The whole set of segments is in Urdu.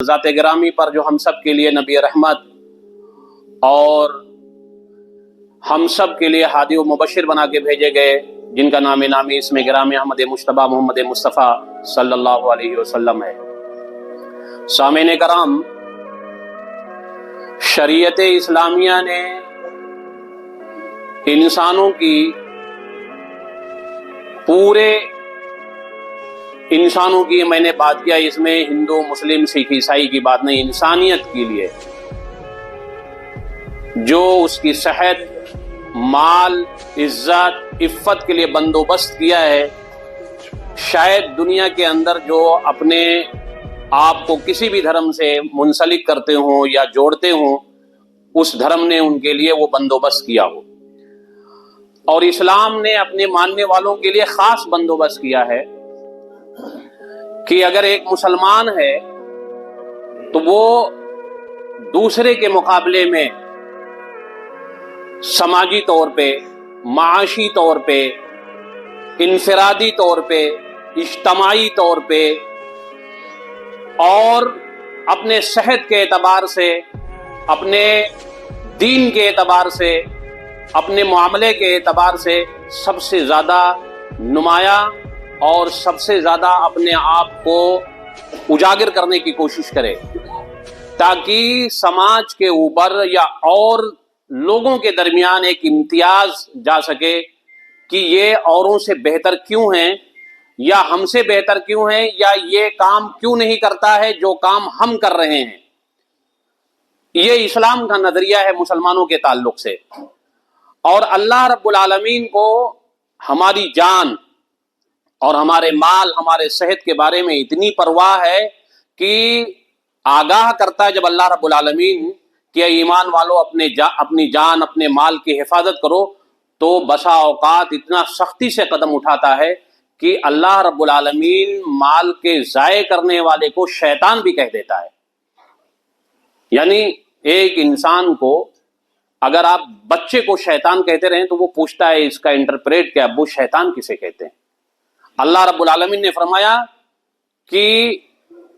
ذات گرامی پر جو ہم سب کے لیے نبی رحمت اور ہم سب کے لیے ہادی و مبشر بنا کے بھیجے گئے، جن کا نام نامی اسم گرامی احمد مجتبی محمد مصطفیٰ صلی اللہ علیہ وسلم ہے۔ سامعین کرام، شریعت اسلامیہ نے انسانوں کی پورے انسانوں کی میں نے بات کیا، اس میں ہندو مسلم سکھ عیسائی کی بات نہیں، انسانیت کے لیے جو اس کی صحت، مال، عزت، عفت کے لیے بندوبست کیا ہے، شاید دنیا کے اندر جو اپنے آپ کو کسی بھی دھرم سے منسلک کرتے ہوں یا جوڑتے ہوں، اس دھرم نے ان کے لیے وہ بندوبست کیا ہو، اور اسلام نے اپنے ماننے والوں کے لیے خاص بندوبست کیا ہے کہ اگر ایک مسلمان ہے تو وہ دوسرے کے مقابلے میں سماجی طور پہ، معاشی طور پہ، انفرادی طور پہ، اجتماعی طور پہ اور اپنے صحت کے اعتبار سے، اپنے دین کے اعتبار سے، اپنے معاملے کے اعتبار سے سب سے زیادہ نمایاں اور سب سے زیادہ اپنے آپ کو اجاگر کرنے کی کوشش کرے، تاکہ سماج کے اوپر یا اور لوگوں کے درمیان ایک امتیاز جا سکے کہ یہ اوروں سے بہتر کیوں ہیں، یا ہم سے بہتر کیوں ہیں، یا یہ کام کیوں نہیں کرتا ہے جو کام ہم کر رہے ہیں۔ یہ اسلام کا نظریہ ہے مسلمانوں کے تعلق سے، اور اللہ رب العالمین کو ہماری جان اور ہمارے مال، ہمارے صحت کے بارے میں اتنی پرواہ ہے کہ آگاہ کرتا ہے جب اللہ رب العالمین کہ ایمان والو اپنی جان، اپنے مال کی حفاظت کرو، تو بسا اوقات اتنا سختی سے قدم اٹھاتا ہے کہ اللہ رب العالمین مال کے ضائع کرنے والے کو شیطان بھی کہہ دیتا ہے۔ یعنی ایک انسان کو اگر آپ بچے کو شیطان کہتے رہیں تو وہ پوچھتا ہے اس کا انٹرپریٹ کیا، ابو شیطان کسے کہتے ہیں؟ اللہ رب العالمین نے فرمایا کہ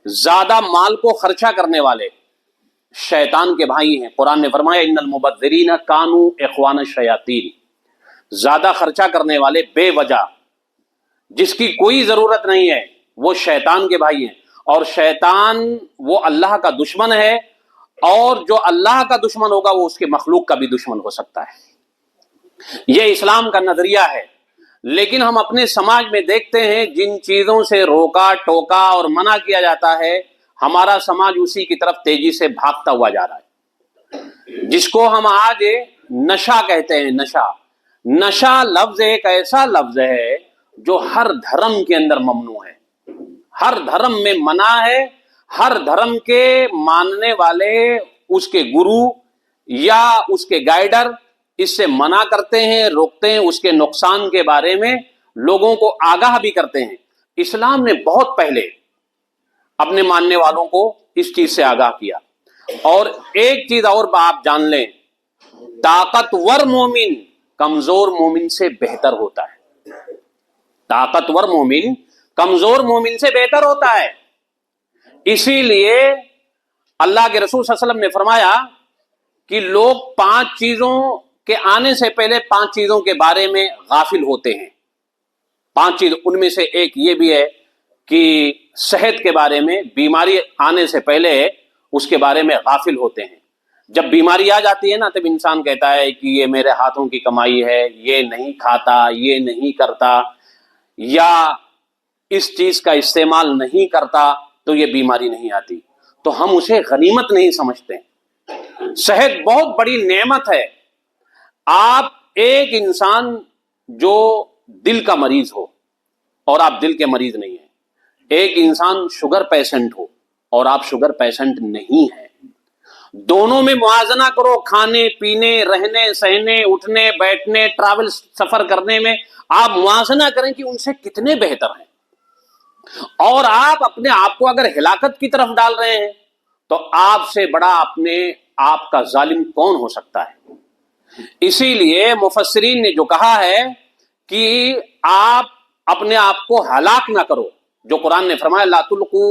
زیادہ مال کو خرچہ کرنے والے شیطان کے بھائی ہیں۔ قرآن نے فرمایا ان المبذرین کانوا اخوان الشیاطین، زیادہ خرچہ کرنے والے بے وجہ، جس کی کوئی ضرورت نہیں ہے، وہ شیطان کے بھائی ہیں، اور شیطان وہ اللہ کا دشمن ہے، اور جو اللہ کا دشمن ہوگا وہ اس کے مخلوق کا بھی دشمن ہو سکتا ہے۔ یہ اسلام کا نظریہ ہے، لیکن ہم اپنے سماج میں دیکھتے ہیں جن چیزوں سے روکا ٹوکا اور منع کیا جاتا ہے، ہمارا سماج اسی کی طرف تیزی سے بھاگتا ہوا جا رہا ہے، جس کو ہم آج نشہ کہتے ہیں۔ نشہ لفظ ایک ایسا لفظ ہے جو ہر دھرم کے اندر ممنوع ہے، ہر دھرم میں منع ہے، ہر دھرم کے ماننے والے، اس کے گرو یا اس کے گائیڈر اس سے منع کرتے ہیں، روکتے ہیں، اس کے نقصان کے بارے میں لوگوں کو آگاہ بھی کرتے ہیں۔ اسلام نے بہت پہلے اپنے ماننے والوں کو اس چیز سے آگاہ کیا۔ اور ایک چیز اور آپ جان لیں، طاقتور مومن کمزور مومن سے بہتر ہوتا ہے۔ طاقتور مومن کمزور مومن سے بہتر ہوتا ہے۔ اسی لیے اللہ کے رسول صلی اللہ علیہ وسلم نے فرمایا کہ لوگ 5 چیزوں کے آنے سے پہلے 5 چیزوں کے بارے میں غافل ہوتے ہیں۔ 5 چیز، ان میں سے ایک یہ بھی ہے کہ صحت کے بارے میں، بیماری آنے سے پہلے اس کے بارے میں غافل ہوتے ہیں۔ جب بیماری آ جاتی ہے نا، تب انسان کہتا ہے کہ یہ میرے ہاتھوں کی کمائی ہے، یہ نہیں کھاتا، یہ نہیں کرتا، یا اس چیز کا استعمال نہیں کرتا تو یہ بیماری نہیں آتی، تو ہم اسے غنیمت نہیں سمجھتے۔ صحت بہت بڑی نعمت ہے۔ آپ ایک انسان جو دل کا مریض ہو اور آپ دل کے مریض نہیں ہیں، ایک انسان شوگر پیشنٹ ہو اور آپ شوگر پیشنٹ نہیں ہیں، دونوں میں موازنہ کرو، کھانے پینے، رہنے سہنے، اٹھنے بیٹھنے، ٹریول سفر کرنے میں آپ موازنہ کریں کہ ان سے کتنے بہتر ہیں، اور آپ اپنے آپ کو اگر ہلاکت کی طرف ڈال رہے ہیں تو آپ سے بڑا اپنے آپ کا ظالم کون ہو سکتا ہے۔ اسی لیے مفسرین نے جو کہا ہے کہ آپ اپنے آپ کو ہلاک نہ کرو، جو قرآن نے فرمایا لا تلقوا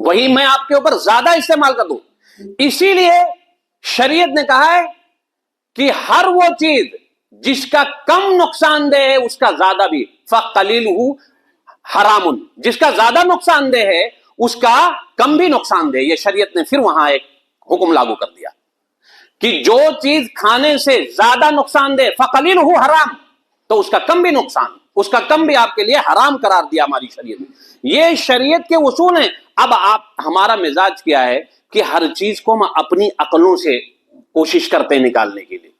وہی میں آپ کے اوپر زیادہ استعمال کر دوں. اسی لیے شریعت نے کہا ہے کہ ہر وہ چیز جس کا کم نقصان دہ ہے اس کا زیادہ بھی فَقَلِيلُهُ حرام، جس کا زیادہ نقصان دہ ہے اس کا کم بھی نقصان دہ. یہ شریعت نے پھر وہاں ایک حکم لاگو کر دیا کہ جو چیز کھانے سے زیادہ نقصان دہ فَقَلِيلُهُ حرام، تو اس کا کم بھی نقصان، اس کا کم بھی آپ کے لیے حرام قرار دیا ہماری شریعت نے. یہ شریعت کے اصول ہیں. اب ہمارا مزاج کیا ہے کہ ہر چیز کو ہم اپنی عقلوں سے کوشش کرتے ہیں نکالنے کے لیے،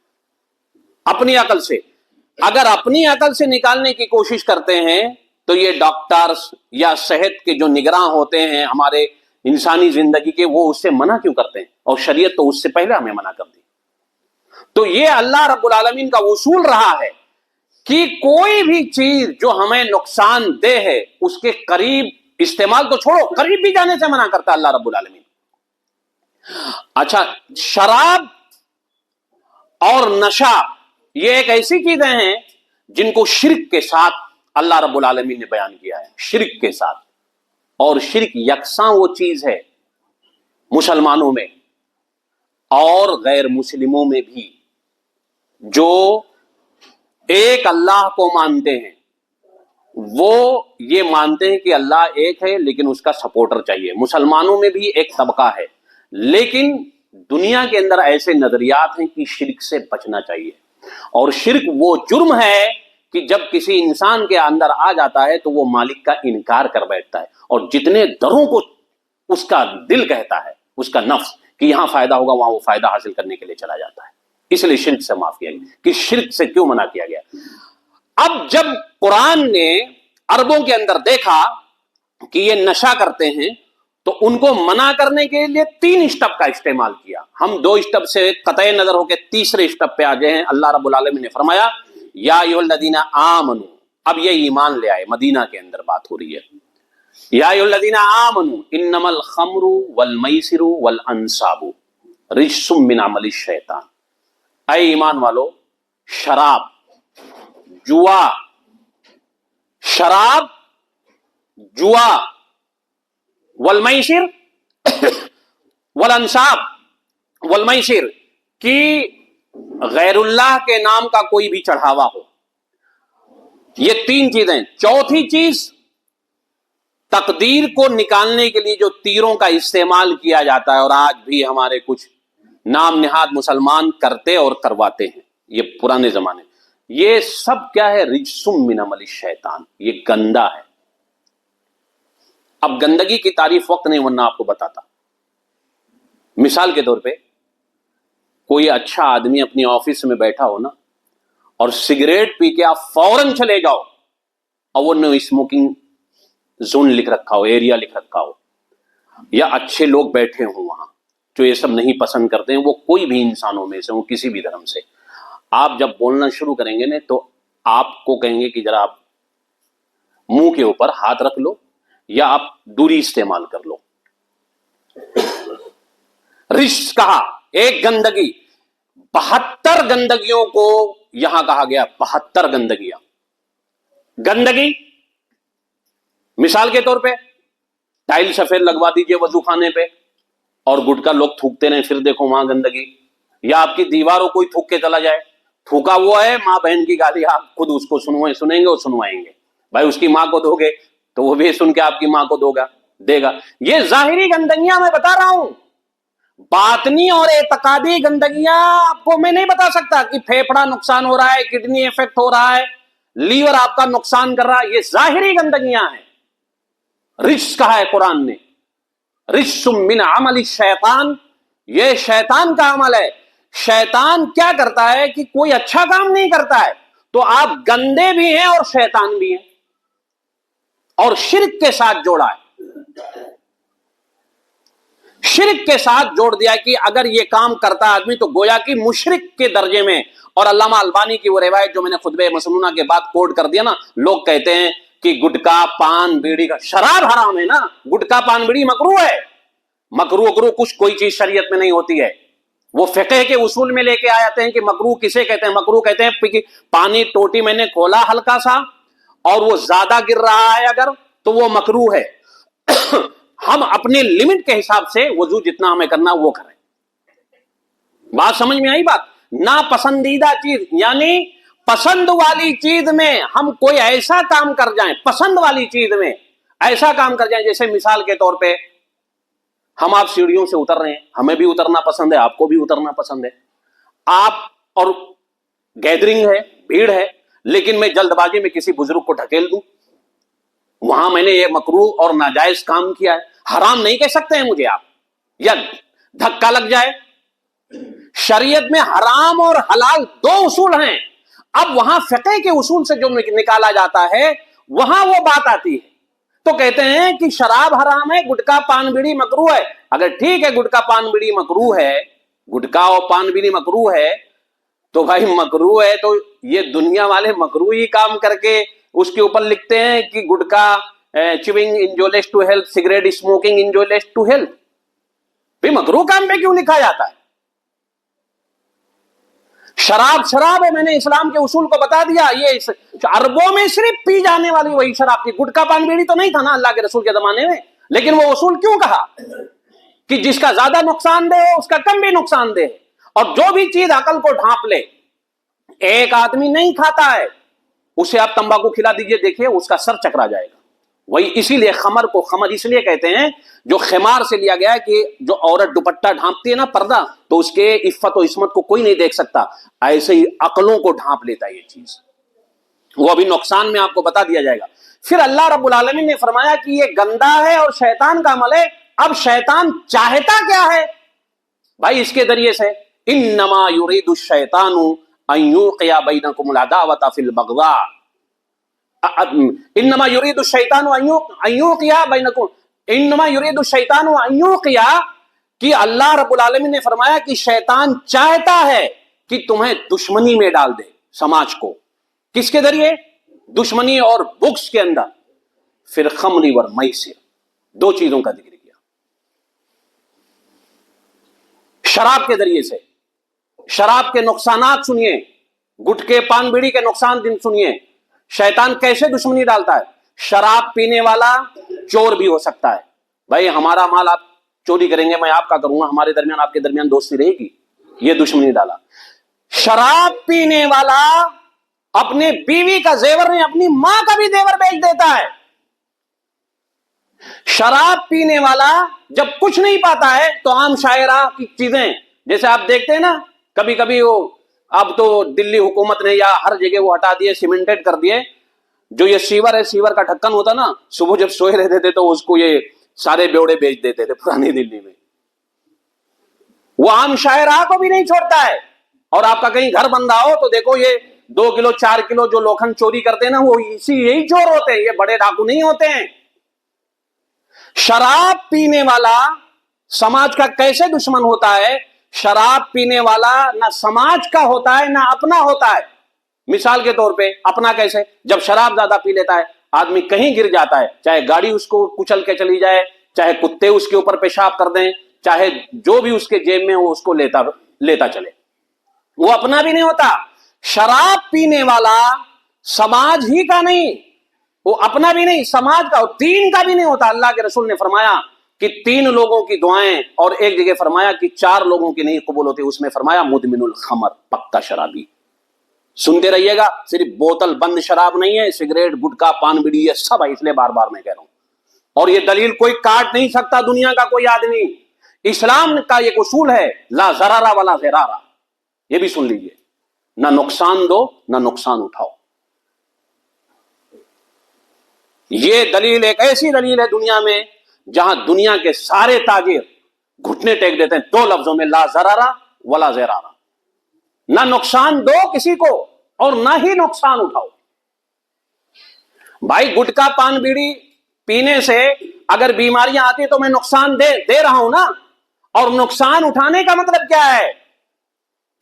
اپنی عقل سے. اگر اپنی عقل سے نکالنے کی کوشش کرتے ہیں تو یہ ڈاکٹرز یا صحت کے جو نگراں ہوتے ہیں ہمارے انسانی زندگی کے، وہ اس سے منع کیوں کرتے ہیں؟ اور شریعت تو اس سے پہلے ہمیں منع کر دی. تو یہ اللہ رب العالمین کا اصول رہا ہے کہ کوئی بھی چیز جو ہمیں نقصان دہ ہے اس کے قریب استعمال تو چھوڑو، قریب بھی جانے سے منع کرتا ہے اللہ رب العالمین. اچھا، شراب اور نشہ یہ ایک ایسی چیزیں ہیں جن کو شرک کے ساتھ اللہ رب العالمین نے بیان کیا ہے، شرک کے ساتھ. اور شرک یکساں وہ چیز ہے مسلمانوں میں اور غیر مسلموں میں بھی، جو ایک اللہ کو مانتے ہیں وہ یہ مانتے ہیں کہ اللہ ایک ہے لیکن اس کا سپورٹر چاہیے. مسلمانوں میں بھی ایک طبقہ ہے، لیکن دنیا کے اندر ایسے نظریات ہیں کہ شرک سے بچنا چاہیے. اور شرک وہ جرم ہے کہ جب کسی انسان کے اندر آ جاتا ہے تو وہ مالک کا انکار کر بیٹھتا ہے، اور جتنے دروں کو اس کا دل کہتا ہے، اس کا نفس کہ یہاں فائدہ ہوگا، وہاں وہ فائدہ حاصل کرنے کے لیے چلا جاتا ہے. اس لیے شرک سے معاف کیا گیا. کہ شرک سے کیوں منع کیا گیا؟ اب جب قرآن نے عربوں کے اندر دیکھا کہ یہ نشہ کرتے ہیں تو ان کو منع کرنے کے لیے 3 اسٹیپ کا استعمال کیا. ہم 2 اسٹیپ سے قطع نظر ہو کے تیسرے اسٹیپ پہ آ گئے ہیں. اللہ رب العالمین نے فرمایا یا ایھا الذین آمنوا. اب یہ ایمان لے آئے، مدینہ کے اندر بات ہو رہی ہے. یا ایھا الذین آمنوا انما الخمر والمیسر والانصاب رجس من عمل الشیطان. اے ایمان والو، شراب، جوا والمیسر والانصاب والمیسر کی غیر اللہ کے نام کا کوئی بھی چڑھاوا ہو، یہ 3 چیزیں. چوتھی چیز تقدیر کو نکالنے کے لیے جو تیروں کا استعمال کیا جاتا ہے، اور آج بھی ہمارے کچھ نام نہاد مسلمان کرتے اور کرواتے ہیں، یہ پرانے زمانے، یہ سب کیا ہے؟ رجسم من عمل الشیطان. یہ گندا ہے. اب گندگی کی تعریف وقت نہیں، ورنہ آپ کو بتاتا. مثال کے طور پہ کوئی اچھا آدمی اپنی آفس میں بیٹھا ہو نا، اور سگریٹ پی کے آپ فوراً چلے جاؤ، اور وہ نو اسموکنگ زون لکھ رکھا ہو، ایریا لکھ رکھا ہو، یا اچھے لوگ بیٹھے ہوں وہاں جو یہ سب نہیں پسند کرتے ہیں، وہ کوئی بھی انسانوں میں سے ہوں، کسی بھی دھرم سے، آپ جب بولنا شروع کریں گے نا تو آپ کو کہیں گے کہ ذرا آپ منہ کے اوپر ہاتھ رکھ لو یا آپ دوری استعمال کر لو. رجس کہا، ایک گندگی. 72 گندگیوں کو یہاں کہا گیا، 72 گندگیاں. گندگی مثال کے طور پہ ٹائل سفید لگوا دیجئے وضو خانے پہ، اور گٹکا لوگ تھوکتے رہیں، پھر دیکھو وہاں گندگی. یا آپ کی دیواروں کوئی تھوک کے چلا جائے، تھوکا وہ ہے، ماں بہن کی گالی آپ خود اس کو سنیں گے اور سنوائیں گے. بھائی اس کی ماں کو دو گے تو وہ بھی سن کے آپ کی ماں کو دے گا. یہ ظاہری گندگیاں میں بتا رہا ہوں. باطنی اور اعتقادی گندگیاں آپ کو میں نہیں بتا سکتا کہ پھیپڑا نقصان ہو رہا ہے، کڈنی افیکٹ ہو رہا ہے، لیور آپ کا نقصان کر رہا ہے. یہ ظاہری گندگیاں ہیں. رجس کہا ہے قرآن نے، رجس من عمل الشیطان، یہ شیطان کا عمل ہے. شیطان کیا کرتا ہے کہ کوئی اچھا کام نہیں کرتا ہے تو آپ گندے بھی ہیں اور شیطان بھی ہیں. اور شرک کے ساتھ جوڑا ہے، شرک کے ساتھ جوڑ دیا کہ اگر یہ کام کرتا آدمی تو گویا کہ مشرک کے درجے میں. اور علامہ البانی کی وہ روایت جو میں نے خطبہ مسنونہ کے بعد کوٹ کر دیا نا، لوگ کہتے ہیں کہ گٹکا پان بیڑی کا، شراب حرام ہے نا، گٹکا پان بیڑی مکروہ ہے. مکروہ کچھ کوئی چیز شریعت میں نہیں ہوتی ہے. وہ فقہ کے اصول میں لے کے آتے ہیں کہ مکروہ کسے کہتے ہیں. مکروہ کہتے ہیں پانی ٹوٹی میں نے کھولا ہلکا سا اور وہ زیادہ گر رہا ہے اگر، تو وہ مکروہ ہے. ہم اپنے لمٹ کے حساب سے وضو جتنا ہمیں کرنا وہ کریں. بات سمجھ میں آئی؟ بات ناپسندیدہ چیز یعنی پسند والی چیز میں ہم کوئی ایسا کام کر جائیں، پسند والی چیز میں ایسا کام کر جائیں، جیسے مثال کے طور پہ ہم آپ سیڑھیوں سے اتر رہے ہیں، ہمیں بھی اترنا پسند ہے، آپ کو بھی اترنا پسند ہے، آپ اور گیدرنگ ہے، بھیڑ ہے، لیکن میں جلد بازی میں کسی بزرگ کو ڈھکیل دوں، وہاں میں نے یہ مکروہ اور ناجائز کام کیا ہے، حرام نہیں کہہ سکتے ہیں مجھے آپ، یا دھکا لگ جائے. شریعت میں حرام اور حلال دو اصول ہیں. اب وہاں فقہ کے اصول سے جو نکالا جاتا ہے وہاں وہ بات آتی ہے. تو کہتے ہیں کہ شراب حرام ہے، گٹکا پان بیڑی مکروہ ہے. اگر ٹھیک ہے گٹکا پان بیڑی مکروہ ہے، گٹکا اور پان بیڑی مکروہ ہے، تو بھائی مکروہ ہے تو یہ دنیا والے مکروہ ہی کام کر کے اس کے اوپر لکھتے ہیں کہ gutka chewing injurious to health, cigarette smoking injurious to health. بھائی مکروہ کام پہ کیوں لکھا جاتا ہے؟ شراب ہے، میں نے اسلام کے اصول کو بتا دیا. یہ عربوں میں صرف پی جانے والی وہی شراب تھی، گٹکا پان بیڑی تو نہیں تھا نا اللہ کے رسول کے زمانے میں. لیکن وہ اصول کیوں کہا کہ جس کا زیادہ نقصان دہ ہے اس کا کم بھی نقصان دہ ہے. اور جو بھی چیز عقل کو ڈھانپ لے، ایک آدمی نہیں کھاتا ہے، اسے آپ تمباکو کھلا دیجئے، دیکھیے اس کا سر چکرا جائے گا. وہی اسی لیے خمر کو خمر اس لیے کہتے ہیں، جو خمار سے لیا گیا ہے کہ جو عورت دوپٹہ ڈھانپتی ہے نا، پردہ، تو اس کے عفت و عصمت کو کوئی نہیں دیکھ سکتا، ایسے ہی عقلوں کو ڈھانپ لیتا ہے یہ چیز. وہ ابھی نقصان میں آپ کو بتا دیا جائے گا. پھر اللہ رب العالمین نے فرمایا کہ یہ گندا ہے اور شیطان کا عمل ہے. اب شیطان چاہتا کیا ہے بھائی اس کے ذریعے سے؟ انما یرید الشیطان ان یوقع بینکم العداوۃ فی البغضاء، انما یرید الشیطان ان یوقع بینکم، انما یرید الشیطان ان یوقع، کہ اللہ رب العالمین نے فرمایا کہ شیطان چاہتا ہے کہ تمہیں دشمنی میں ڈال دے سماج کو. کس کے ذریعے؟ دشمنی اور بغض کے اندر. پھر خمر اور میسر، دو چیزوں کا ذکر کیا. شراب کے ذریعے سے، شراب کے نقصانات سنیے، گٹکے پان بیڑی کے نقصان سنیے. شیطان کیسے دشمنی ڈالتا ہے؟ شراب پینے والا چور بھی ہو سکتا ہے. بھائی ہمارا مال آپ چوری کریں گے، میں آپ کا کروں گا، ہمارے درمیان آپ کے درمیان دوستی رہے گی، یہ دشمنی ڈالا. شراب پینے والا اپنے بیوی کا زیور نہیں، اپنی ماں کا بھی زیور بیچ دیتا ہے. شراب پینے والا جب کچھ نہیں پاتا ہے تو عام شاعرہ کی چیزیں، جیسے آپ دیکھتے ہیں نا کبھی کبھی وہ، اب تو دلی حکومت نے یا ہر جگہ وہ ہٹا دیے، سیمنٹڈ کر دیے، جو یہ سیور ہے، سیور کا ڈھکن ہوتا نا، صبح جب سوئے رہتے تھے تو اس کو یہ سارے بیوڑے بیچ دیتے تھے پرانی دلی میں. وہ عام شاعرہ کو بھی نہیں چھوڑتا ہے. اور آپ کا کہیں گھر بندہ ہو تو دیکھو یہ 2 کلو 4 کلو جو لوکھن چوری کرتے ہیں نا، وہ یہی چور ہوتے ہیں، یہ بڑے ڈاکو نہیں ہوتے ہیں. شراب پینے والا سماج کا کیسے دشمن ہوتا ہے؟ شراب پینے والا نہ سماج کا ہوتا ہے نہ اپنا ہوتا ہے. مثال کے طور پہ اپنا کیسے؟ جب شراب زیادہ پی لیتا ہے، آدمی کہیں گر جاتا ہے، چاہے گاڑی اس کو کچل کے چلی جائے، چاہے کتے اس کے اوپر پیشاب کر دیں، چاہے جو بھی اس کے جیب میں وہ اس کو لیتا چلے، وہ اپنا بھی نہیں ہوتا. شراب پینے والا سماج ہی کا نہیں، وہ اپنا بھی نہیں، سماج کا اور دین کا بھی نہیں ہوتا. اللہ کے رسول نے فرمایا کہ 3 لوگوں کی دعائیں، اور ایک جگہ فرمایا کہ 4 لوگوں کی نہیں قبول ہوتی، اس میں فرمایا مدمن الخمر، پکا شرابی. سنتے رہیے گا، صرف بوتل بند شراب نہیں ہے، سگریٹ، گٹکا، پان بیڑی، یہ سب ہے، اس لیے بار بار میں کہہ رہا ہوں. اور یہ دلیل کوئی کاٹ نہیں سکتا دنیا کا کوئی آدمی. اسلام کا ایک اصول ہے، لا ضرر ولا ضرار. یہ بھی سن لیجئے، نہ نقصان دو نہ نقصان اٹھاؤ. یہ دلیل ایک ایسی دلیل ہے دنیا میں جہاں دنیا کے سارے تاجر گھٹنے ٹیک دیتے ہیں 2 لفظوں میں، لا ضرر ولا ضرار. نہ نقصان دو کسی کو اور نہ ہی نقصان اٹھاؤ. بھائی گٹکا پان بیڑی پینے سے اگر بیماریاں آتی تو میں نقصان دے رہا ہوں نا. اور نقصان اٹھانے کا مطلب کیا ہے؟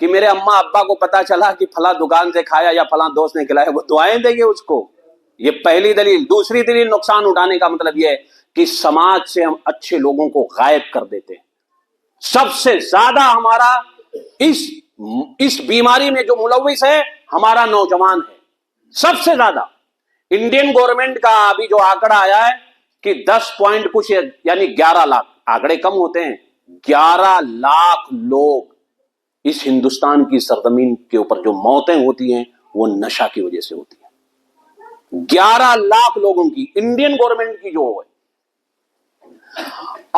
کہ میرے اماں ابا کو پتا چلا کہ فلاں دکان سے کھایا یا فلاں دوست نے کھلایا، وہ دعائیں دیں گے اس کو. یہ پہلی دلیل. دوسری دلیل نقصان اٹھانے کا مطلب یہ ہے کہ سماج سے ہم اچھے لوگوں کو غائب کر دیتے ہیں. سب سے زیادہ ہمارا اس بیماری میں جو ملوث ہے ہمارا نوجوان ہے، سب سے زیادہ. انڈین گورنمنٹ کا ابھی جو آنکڑا آیا ہے کہ 10 پوائنٹ کچھ یعنی 11 لاکھ، آنکڑے کم ہوتے ہیں، 11 لاکھ لوگ اس ہندوستان کی سرزمین کے اوپر جو موتیں ہوتی ہیں وہ نشہ کی وجہ سے ہوتی ہیں۔ 11 لاکھ لوگوں کی انڈین گورنمنٹ کی جو ہے،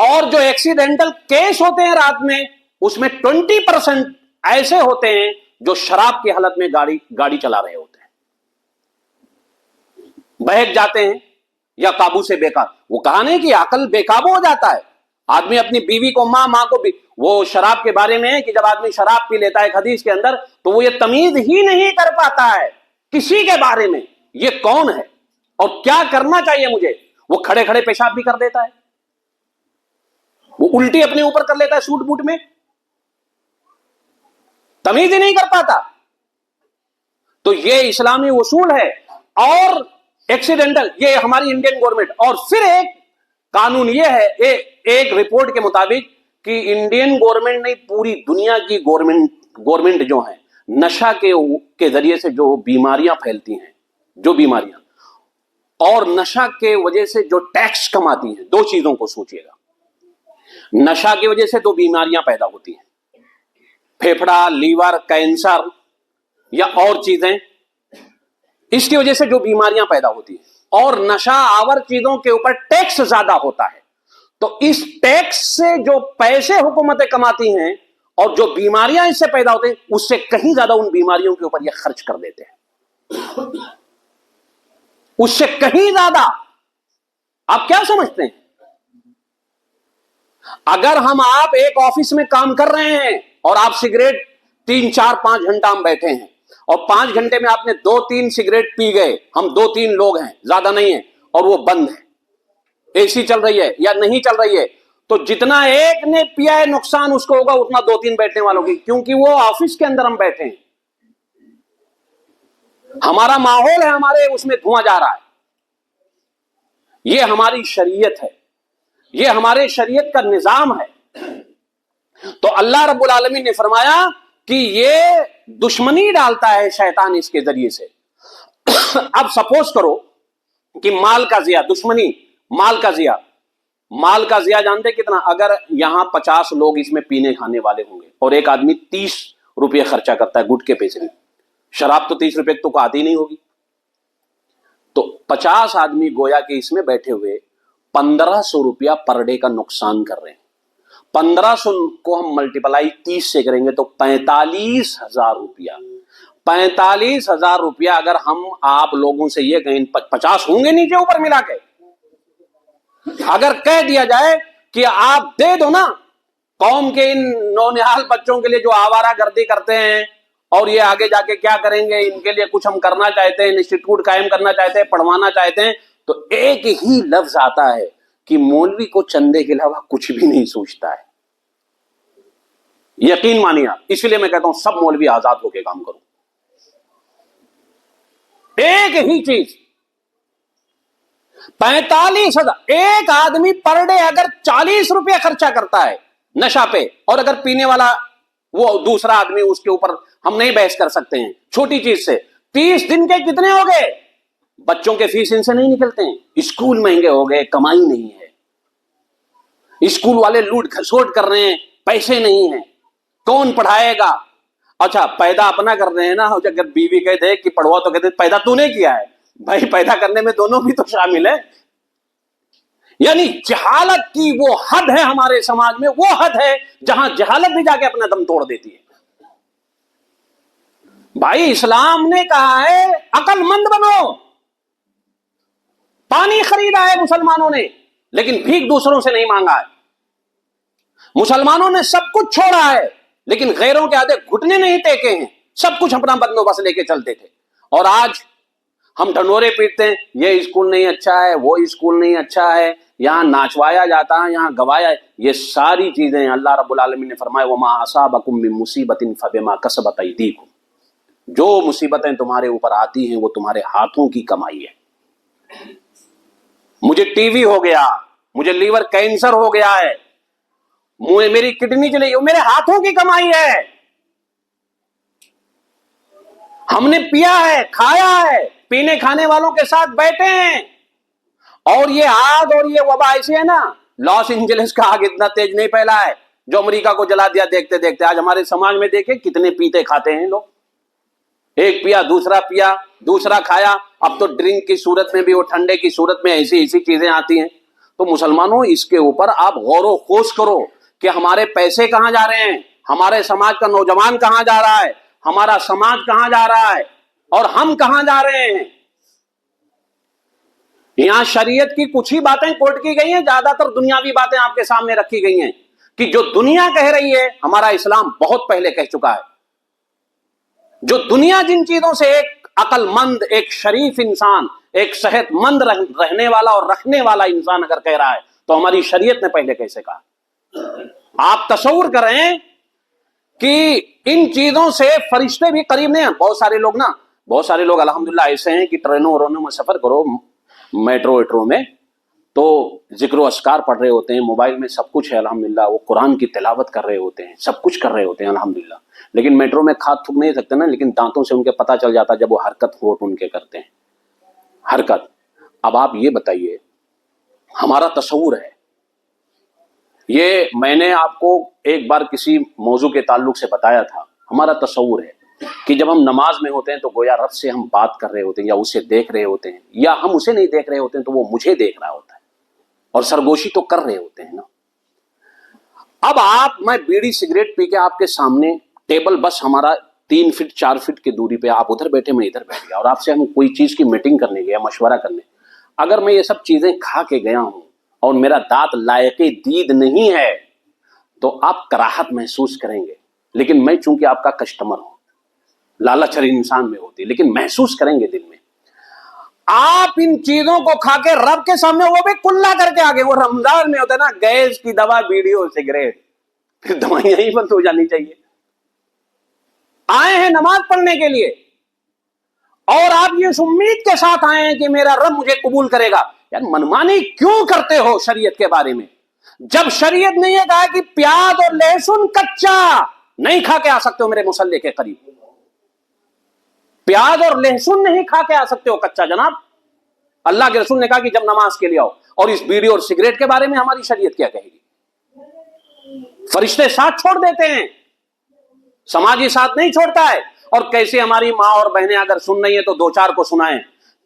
اور جو ایکسیڈنٹل کیس ہوتے ہیں رات میں، اس میں 20% ایسے ہوتے ہیں جو شراب کی حالت میں گاڑی چلا رہے ہوتے ہیں، بہک جاتے ہیں یا قابو سے بے قابو۔ وہ کہا نہیں کہ عقل بے قابو ہو جاتا ہے، آدمی اپنی بیوی کو ماں کو بھی، وہ شراب کے بارے میں ہے کہ جب آدمی شراب پی لیتا ہے ایک حدیث کے اندر تو وہ یہ تمیز ہی نہیں کر پاتا ہے کسی کے بارے میں یہ کون ہے اور کیا کرنا چاہیے مجھے۔ وہ کھڑے کھڑے پیشاب بھی کر دیتا ہے، وہ الٹی اپنے اوپر کر لیتا ہے سوٹ بوٹ میں، تمیز ہی نہیں کر پاتا۔ تو یہ اسلامی اصول ہے، اور ایکسیڈنٹل یہ ہماری انڈین گورنمنٹ۔ اور پھر ایک قانون یہ ہے، ایک رپورٹ کے مطابق کہ انڈین گورنمنٹ نہیں پوری دنیا کی گورنمنٹ جو ہیں، نشہ کے ذریعے سے جو بیماریاں پھیلتی ہیں، جو بیماریاں، اور نشہ کے وجہ سے جو ٹیکس کماتی ہیں، دو چیزوں کو سوچئے گا۔ نشہ کی وجہ سے دو بیماریاں پیدا ہوتی ہیں، پھیپھڑا، لیور، کینسر یا اور چیزیں، اس کی وجہ سے جو بیماریاں پیدا ہوتی ہیں، اور نشہ آور چیزوں کے اوپر ٹیکس زیادہ ہوتا ہے، تو اس ٹیکس سے جو پیسے حکومتیں کماتی ہیں اور جو بیماریاں اس سے پیدا ہوتے ہیں، اس سے کہیں زیادہ ان بیماریوں کے اوپر یہ خرچ کر دیتے ہیں، اس سے کہیں زیادہ۔ آپ کیا سمجھتے ہیں؟ اگر آپ ایک آفس میں کام کر رہے ہیں اور آپ سگریٹ 3 4 5 گھنٹہ ہم بیٹھے ہیں، اور 5 گھنٹے میں آپ نے 2 3 سگریٹ پی گئے، ہم 2 3 لوگ ہیں، زیادہ نہیں ہیں، اور وہ بند ہے، اے سی چل رہی ہے یا نہیں چل رہی ہے، تو جتنا ایک نے پیا ہے نقصان اس کو ہوگا اتنا 2 3 بیٹھنے والوں کی، کیونکہ وہ آفس کے اندر ہم بیٹھے ہیں، ہمارا ماحول ہے، ہمارے اس میں دھواں جا رہا ہے۔ یہ ہماری شریعت ہے، یہ ہمارے شریعت کا نظام ہے۔ تو اللہ رب العالمین نے فرمایا کہ یہ دشمنی ڈالتا ہے شیطان اس کے ذریعے سے۔ اب سپوز کرو کہ مال کا ضیاع، دشمنی مال کا ضیاع جانتے کتنا؟ اگر یہاں 50 لوگ اس میں پینے کھانے والے ہوں گے اور ایک آدمی 30 روپے خرچہ کرتا ہے گٹکے پیسے میں، شراب تو 30 روپے تو آتی نہیں ہوگی، تو 50 آدمی گویا کہ اس میں بیٹھے ہوئے 1500 روپیہ پر ڈے کا نقصان کر رہے ہیں۔ 1500 کو ہم ملٹیپلائی 30 سے کریں گے تو 45,000 روپیہ۔ 45,000 روپیہ اگر ہم آپ لوگوں سے یہ کہیں، 50 ہوں گے نیچے اوپر ملا کے، اگر کہہ دیا جائے کہ آپ دے دو نا قوم کے ان نونہال بچوں کے لیے جو آوارہ گردی کرتے ہیں اور یہ آگے جا کے کیا کریں گے، ان کے لیے کچھ ہم کرنا چاہتے ہیں، انسٹیٹیوٹ قائم کرنا چاہتے ہیں، پڑھوانا چاہتے ہیں، تو ایک ہی لفظ آتا ہے کہ مولوی کو چندے کے علاوہ کچھ بھی نہیں سوچتا ہے۔ یقین مانیے آپ، اس لیے میں کہتا ہوں سب مولوی آزاد ہو کے کام کرو۔ ایک ہی چیز 45,000، ایک آدمی پر ڈے اگر 40 روپے خرچہ کرتا ہے نشہ پہ، اور اگر پینے والا وہ دوسرا آدمی، اس کے اوپر ہم نہیں بحث کر سکتے ہیں، چھوٹی چیز سے 30 دن کے کتنے ہو گئے؟ بچوں کے فیس ان سے نہیں نکلتے ہیں، اسکول مہنگے ہو گئے، کمائی نہیں ہے، اسکول والے لوٹ کھسوٹ کر رہے ہیں، پیسے نہیں ہیں، کون پڑھائے گا؟ اچھا پیدا اپنا کر رہے ہیں نا، اگر بیوی کہتے کہ پڑھوا تو کہتے پیدا تو نے کیا ہے، بھائی پیدا کرنے میں دونوں بھی تو شامل ہیں۔ یعنی جہالت کی وہ حد ہے ہمارے سماج میں، وہ حد ہے جہاں جہالت بھی جا کے اپنا دم توڑ دیتی ہے۔ بھائی اسلام نے کہا ہے عقل مند بنو۔ پانی خریدا ہے مسلمانوں نے لیکن بھیک دوسروں سے نہیں مانگا ہے، مسلمانوں نے سب کچھ چھوڑا ہے لیکن غیروں کے آگے گھٹنے نہیں ٹیکے ہیں، سب کچھ اپنا بندوبست لے کے چلتے تھے، اور آج ہم ڈھنڈورے پیٹتے ہیں، یہ اسکول نہیں اچھا ہے، وہ اسکول نہیں اچھا ہے، یہاں ناچوایا جاتا ہے، یہاں گوایا، یہ ساری چیزیں اللہ رب العالمین نے فرمایا وَمَا أَصَابَكُم مِّن مُّصِيبَةٍ فَبِمَا كَسَبَتْ أَيْدِيكُمْ، جو مصیبتیں تمہارے اوپر آتی ہیں وہ تمہارے ہاتھوں کی کمائی ہے۔ مجھے ٹی وی ہو گیا، مجھے لیور کینسر ہو گیا ہے، میری کڈنی چلی گئی، میرے ہاتھوں کی کمائی ہے، ہم نے پیا ہے، کھایا ہے، پینے کھانے والوں کے ساتھ بیٹھے ہیں، اور یہ آگ اور یہ وبا ایسی ہے نا، لاس اینجلس کا آگ اتنا تیز نہیں پھیلا ہے جو امریکہ کو جلا دیا دیکھتے دیکھتے. آج ہمارے سماج میں دیکھیں کتنے پیتے کھاتے ہیں لوگ، ایک پیا دوسرا کھایا. اب تو ڈرنک کی صورت میں بھی اور ٹھنڈے کی صورت میں ایسی چیزیں آتی ہیں. تو مسلمانوں اس کے اوپر آپ غور و خوض کرو کہ ہمارے پیسے کہاں جا رہے ہیں، ہمارے سماج کا نوجوان کہاں جا رہا ہے، ہمارا سماج کہاں جا رہا ہے، اور ہم کہاں جا رہے ہیں. یہاں شریعت کی کچھ ہی باتیں کوٹ کی گئی ہیں، زیادہ تر دنیاوی باتیں آپ کے سامنے رکھی گئی ہیں کہ جو دنیا کہہ رہی ہے ہمارا اسلام بہت پہلے کہہ چکا ہے. جو دنیا جن چیزوں سے ایک عقل مند، ایک شریف انسان، ایک صحت مند رہنے والا اور رکھنے والا انسان اگر کہہ رہا ہے تو ہماری شریعت نے پہلے کیسے کہا. آپ تصور کریں کہ ان چیزوں سے فرشتے بھی قریب نہیں ہیں. بہت سارے لوگ الحمدللہ ایسے ہیں کہ ٹرینوں میں سفر کرو، میٹرو ویٹرو میں، تو ذکر و اذکار پڑھ رہے ہوتے ہیں، موبائل میں سب کچھ ہے الحمدللہ، وہ قرآن کی تلاوت کر رہے ہوتے ہیں، سب کچھ کر رہے ہوتے ہیں الحمدللہ. لیکن میٹرو میں کھا تھوک نہیں سکتے نا، لیکن دانتوں سے ان کے پتہ چل جاتا جب وہ حرکت ہوٹ ان کے کرتے ہیں، حرکت. اب آپ یہ بتائیے، ہمارا تصور ہے یہ، میں نے آپ کو ایک بار کسی موضوع کے تعلق سے بتایا تھا، ہمارا تصور ہے کہ جب ہم نماز میں ہوتے ہیں تو گویا رب سے ہم بات کر رہے ہوتے ہیں یا اسے دیکھ رہے ہوتے ہیں، یا ہم اسے نہیں دیکھ رہے ہوتے ہیں تو وہ مجھے دیکھ رہا ہوتا ہے، اور سرگوشی تو کر رہے ہوتے ہیں نا. اب میں بیڑی سگریٹ پی کے آپ کے سامنے، ٹیبل بس ہمارا 3 فٹ 4 فٹ کی دوری پہ، آپ ادھر بیٹھے میں ادھر بیٹھ گیا، اور آپ سے ہم کوئی چیز کی میٹنگ کرنے گیا، مشورہ کرنے. اگر میں یہ سب چیزیں کھا کے گیا ہوں اور میرا دانت لائق دید نہیں ہے تو آپ کراہت محسوس کریں گے. لیکن میں چونکہ آپ کا کسٹمر ہوں، لالچ ہر انسان میں ہوتی ہے، لیکن محسوس کریں گے دل میں. آپ ان چیزوں کو کھا کے رب کے سامنے وہ بھی کلا کر کے آگے، وہ رمضان میں ہوتا ہے نا، گیس کی دوا، بیڑی اور سگریٹ، پھر دوائیاں ہی بند ہو جانی چاہیے. آئے ہیں نماز پڑھنے کے لیے اور آپ یہ امید کے ساتھ آئے ہیں کہ میرا رب مجھے قبول کرے گا. یار منمانی کیوں کرتے ہو شریعت کے بارے میں؟ جب شریعت نے یہ کہا کہ پیاز اور لہسن کچا نہیں کھا کے آ سکتے ہو میرے مصلی کے قریب، پیاز اور لہسن نہیں کھا کے آ سکتے ہو کچا. جناب اللہ کے رسول نے کہا کہ جب نماز کے لیے آؤ. اور اس بیڑی اور سگریٹ کے بارے میں ہماری شریعت کیا کہے گی؟ فرشتے ساتھ چھوڑ دیتے ہیں، سماجی ساتھ نہیں چھوڑتا ہے. اور کیسے ہماری ماں اور بہنیں اگر سن رہی ہیں تو 2-4 کو سنائیں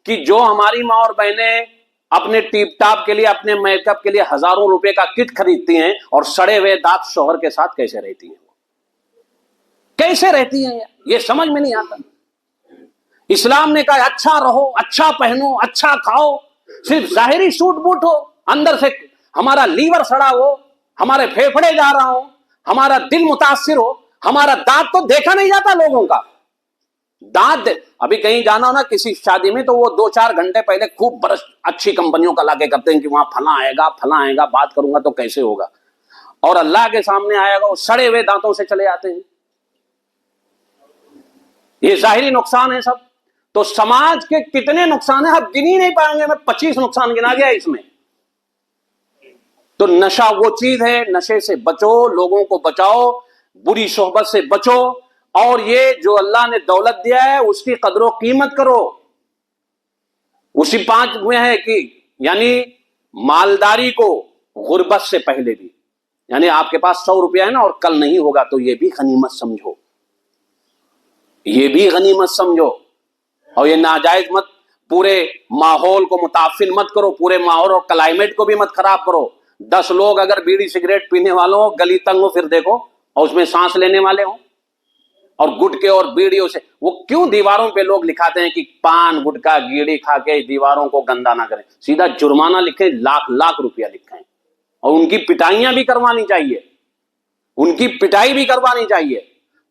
کہ جو ہماری ماں اور بہنیں اپنے ٹیپ ٹاپ کے لیے، اپنے میک اپ کے لیے ہزاروں روپے کا کٹ خریدتی ہیں اور سڑے ہوئے دانت شوہر کے ساتھ کیسے رہتی ہیں، کیسے رہتی ہیں، یہ سمجھ میں نہیں آتا. اسلام نے کہا اچھا رہو، اچھا پہنو، اچھا کھاؤ، صرف ظاہری سوٹ بوٹ ہو، اندر سے ہمارا لیور سڑا ہو، ہمارے پھیپھڑے جا رہا ہو، ہمارا دل متاثر ہو. ہمارا دانت تو دیکھا نہیں جاتا لوگوں کا دانت. ابھی کہیں جانا ہو نا کسی شادی میں تو وہ 2-4 گھنٹے پہلے خوب برش اچھی کمپنیوں کا لا کے کرتے ہیں کہ وہاں فلاں آئے گا، بات کروں گا تو کیسے ہوگا، اور اللہ کے سامنے آئے گا وہ سڑے ہوئے دانتوں سے چلے آتے ہیں. یہ ظاہری نقصان ہے سب. تو سماج کے کتنے نقصان ہیں آپ گن ہی نہیں پائیں گے، میں 25 نقصان گنا گیا اس میں. تو نشہ وہ چیز ہے، نشے سے بچو، لوگوں کو بچاؤ، بری صحبت سے بچو، اور یہ جو اللہ نے دولت دیا ہے اس کی قدر و قیمت کرو. اسی 5 میں ہے کہ یعنی مالداری کو غربت سے پہلے بھی، یعنی آپ کے پاس 100 روپیہ ہے نا اور کل نہیں ہوگا تو یہ بھی غنیمت سمجھو، یہ بھی غنیمت سمجھو. اور یہ ناجائز مت، پورے ماحول کو متاثر مت کرو، پورے ماحول اور کلائمیٹ کو بھی مت خراب کرو. 10 لوگ اگر بیڑی سگریٹ پینے والوں ہو، گلی تنگ ہو، پھر دیکھو، اور اس میں سانس لینے والے ہوں، اور گٹکے اور بیڑیوں سے، وہ کیوں دیواروں پہ لوگ لکھاتے ہیں کہ پان گٹکا گیڑی کھا کے دیواروں کو گندا نہ کریں؟ سیدھا جرمانہ لکھیں، لاکھ روپیہ لکھیں، اور ان کی پٹائیاں بھی کروانی چاہیے، ان کی پٹائی بھی کروانی چاہیے.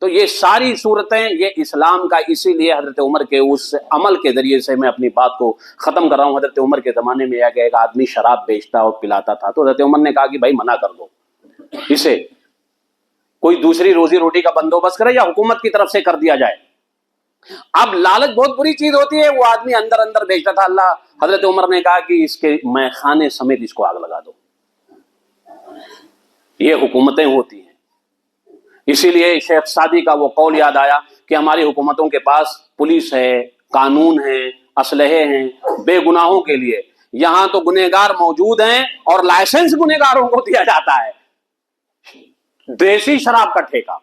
تو یہ ساری صورتیں یہ اسلام کا، اسی لیے حضرت عمر کے اس عمل کے ذریعے سے میں اپنی بات کو ختم کر رہا ہوں. حضرت عمر کے زمانے میں ایک آدمی شراب بیچتا اور پلاتا تھا، تو حضرت عمر نے کہا کہ بھائی منع کر دو اسے، کوئی دوسری روزی روٹی کا بندوبست کرے یا حکومت کی طرف سے کر دیا جائے. اب لالچ بہت بری چیز ہوتی ہے. وہ آدمی اندر بیچتا تھا. حضرت عمر نے کہا کہ اس کے میں خانے سمیت اس کو آگ لگا دو. یہ حکومتیں ہوتی ہیں. اسی لیے شیخ سعدی کا وہ قول یاد آیا کہ ہماری حکومتوں کے پاس پولیس ہے، قانون ہے، اسلحے ہیں بے گناہوں کے لیے، یہاں تو گنہگار موجود ہیں اور لائسنس گنہگاروں کو دیا جاتا ہے۔ دیسی شراب کا ٹھیکہ،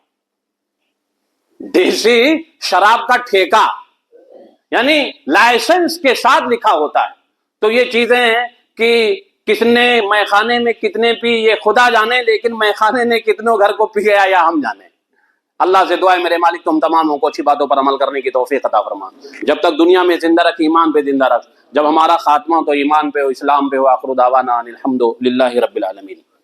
دیسی شراب کا ٹھیکہ یعنی لائسنس کے ساتھ لکھا ہوتا ہے۔ تو یہ چیزیں ہیں کہ کس نے میخانے میں کتنے پی یہ خدا جانے، لیکن میخانے نے کتنوں گھر کو پیا یا ہم جانے۔ اللہ سے دعا ہے میرے مالک تم تمام کو اچھی باتوں پر عمل کرنے کی توفیق عطا فرما، جب تک دنیا میں زندہ رکھ ایمان پہ زندہ رکھ، جب ہمارا خاتمہ تو ایمان پہ ہو، اسلام پہ ہو۔ آخر دعوانا ان الحمد للہ رب العالمین۔